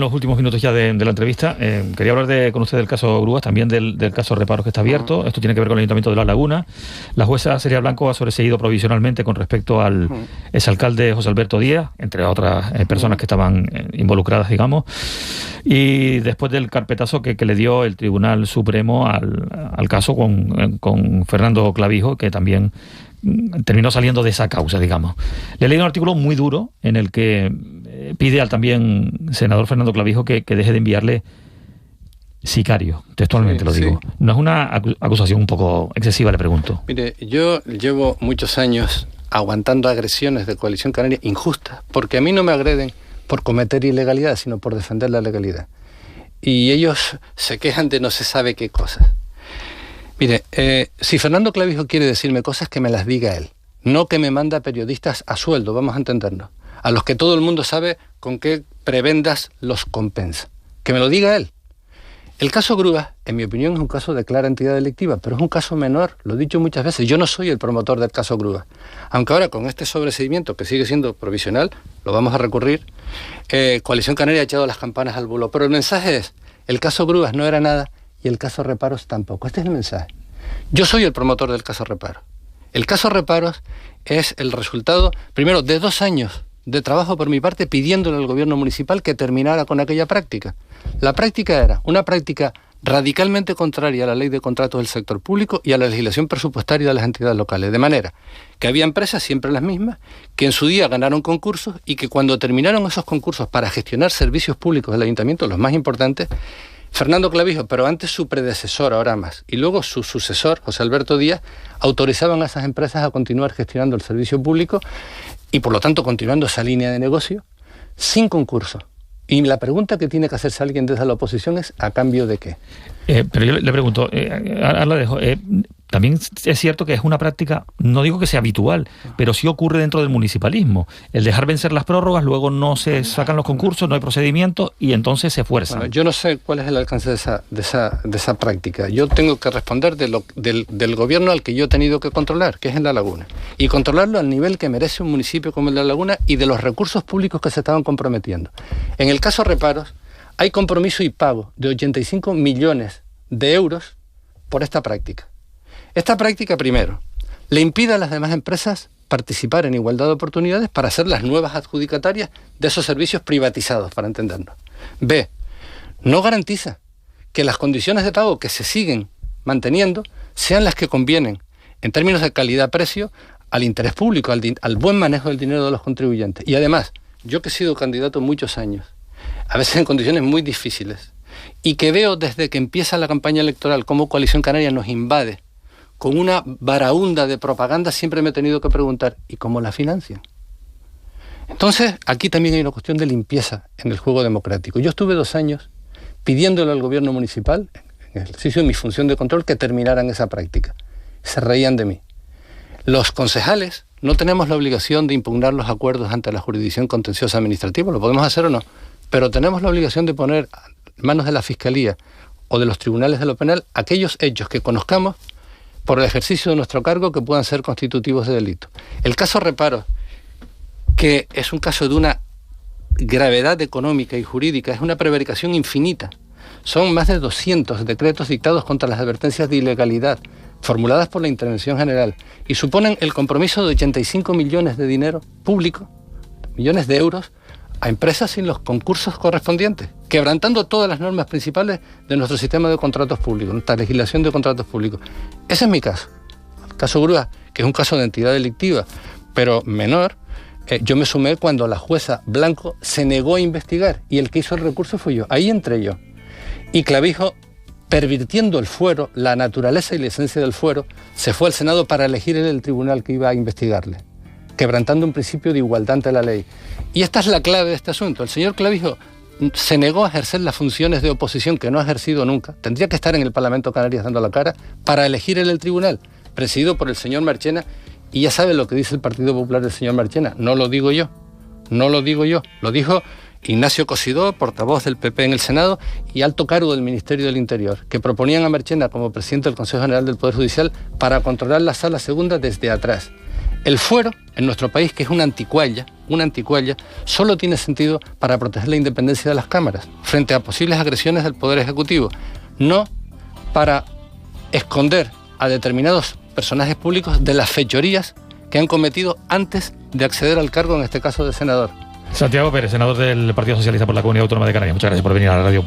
Los últimos minutos ya de la entrevista, quería hablar con usted del caso Grúas, también del caso Reparos que está abierto. Esto tiene que ver con el Ayuntamiento de La Laguna. La jueza Celia Blanco ha sobreseído provisionalmente con respecto al exalcalde José Alberto Díaz, entre otras personas que estaban involucradas, digamos. Y después del carpetazo que le dio el Tribunal Supremo al caso con Fernando Clavijo, que también terminó saliendo de esa causa, digamos. Le he leído un artículo muy duro en el que pide al también senador Fernando Clavijo que deje de enviarle sicarios, textualmente lo digo. Sí. ¿No es una acusación un poco excesiva, le pregunto? Mire, yo llevo muchos años aguantando agresiones de Coalición Canaria injustas, porque a mí no me agreden por cometer ilegalidad, sino por defender la legalidad. Y ellos se quejan de no se sabe qué cosas. Mire, si Fernando Clavijo quiere decirme cosas, que me las diga él. No que me manda periodistas a sueldo, vamos a entendernos. A los que todo el mundo sabe con qué prebendas los compensa. Que me lo diga él. El caso Grúas, en mi opinión, es un caso de clara entidad delictiva, pero es un caso menor, lo he dicho muchas veces. Yo no soy el promotor del caso Grúas. Aunque ahora con este sobreseimiento, que sigue siendo provisional, lo vamos a recurrir, Coalición Canaria ha echado las campanas al vuelo. Pero el mensaje es, el caso Grúas no era nada y el caso Reparos tampoco. Este es el mensaje. Yo soy el promotor del caso Reparos. El caso Reparos es el resultado, primero, de 2 años de trabajo por mi parte pidiéndole al gobierno municipal que terminara con aquella práctica. La práctica era una práctica radicalmente contraria a la ley de contratos del sector público y a la legislación presupuestaria de las entidades locales, de manera que había empresas, siempre las mismas, que en su día ganaron concursos y que cuando terminaron esos concursos para gestionar servicios públicos del ayuntamiento, los más importantes, Fernando Clavijo, pero antes su predecesor, ahora más, y luego su sucesor, José Alberto Díaz, autorizaban a esas empresas a continuar gestionando el servicio público y por lo tanto continuando esa línea de negocio sin concurso. Y la pregunta que tiene que hacerse alguien desde la oposición es ¿a cambio de qué? Pero yo le pregunto, ahora la dejo, también es cierto que es una práctica, no digo que sea habitual, pero sí ocurre dentro del municipalismo. El dejar vencer las prórrogas, luego no se sacan los concursos, no hay procedimientos y entonces se fuerzan. Bueno, yo no sé cuál es el alcance de esa práctica. Yo tengo que responder del gobierno al que yo he tenido que controlar, que es en La Laguna. Y controlarlo al nivel que merece un municipio como el de La Laguna y de los recursos públicos que se estaban comprometiendo. En el caso Reparos, hay compromiso y pago de 85 millones de euros por esta práctica. Esta práctica, primero, le impide a las demás empresas participar en igualdad de oportunidades para ser las nuevas adjudicatarias de esos servicios privatizados, para entendernos. B, no garantiza que las condiciones de pago que se siguen manteniendo sean las que convienen en términos de calidad-precio al interés público, al buen manejo del dinero de los contribuyentes. Y además, yo que he sido candidato muchos años, a veces en condiciones muy difíciles, y que veo desde que empieza la campaña electoral cómo Coalición Canaria nos invade con una baraúnda de propaganda, siempre me he tenido que preguntar, ¿y cómo la financian? Entonces, aquí también hay una cuestión de limpieza en el juego democrático. Yo estuve 2 años pidiéndole al gobierno municipal, en el ejercicio de mi función de control, que terminaran esa práctica. Se reían de mí. Los concejales no tenemos la obligación de impugnar los acuerdos ante la jurisdicción contenciosa administrativa, lo podemos hacer o no, pero tenemos la obligación de poner en manos de la Fiscalía o de los tribunales de lo penal aquellos hechos que conozcamos por el ejercicio de nuestro cargo que puedan ser constitutivos de delito. El caso Reparos, que es un caso de una gravedad económica y jurídica, es una prevaricación infinita. Son más de 200 decretos dictados contra las advertencias de ilegalidad formuladas por la Intervención General y suponen el compromiso de 85 millones de dinero público, millones de euros, a empresas sin los concursos correspondientes, quebrantando todas las normas principales de nuestro sistema de contratos públicos, nuestra legislación de contratos públicos. Ese es mi caso. El caso Grúas, que es un caso de entidad delictiva, pero menor, yo me sumé cuando la jueza Blanco se negó a investigar y el que hizo el recurso fui yo. Ahí entré yo. Y Clavijo, pervirtiendo el fuero, la naturaleza y la esencia del fuero, se fue al Senado para elegir el tribunal que iba a investigarle, quebrantando un principio de igualdad ante la ley. Y esta es la clave de este asunto. El señor Clavijo se negó a ejercer las funciones de oposición que no ha ejercido nunca. Tendría que estar en el Parlamento Canarias dando la cara para elegir el tribunal, presidido por el señor Marchena. Y ya sabe lo que dice el Partido Popular del señor Marchena. No lo digo yo. No lo digo yo. Lo dijo Ignacio Cosidó, portavoz del PP en el Senado, y alto cargo del Ministerio del Interior, que proponían a Marchena como presidente del Consejo General del Poder Judicial para controlar la Sala Segunda desde atrás. El fuero en nuestro país, que es una anticualla, solo tiene sentido para proteger la independencia de las cámaras frente a posibles agresiones del Poder Ejecutivo, no para esconder a determinados personajes públicos de las fechorías que han cometido antes de acceder al cargo, en este caso de senador. Santiago Pérez, senador del Partido Socialista por la Comunidad Autónoma de Canarias. Muchas gracias por venir a la radio.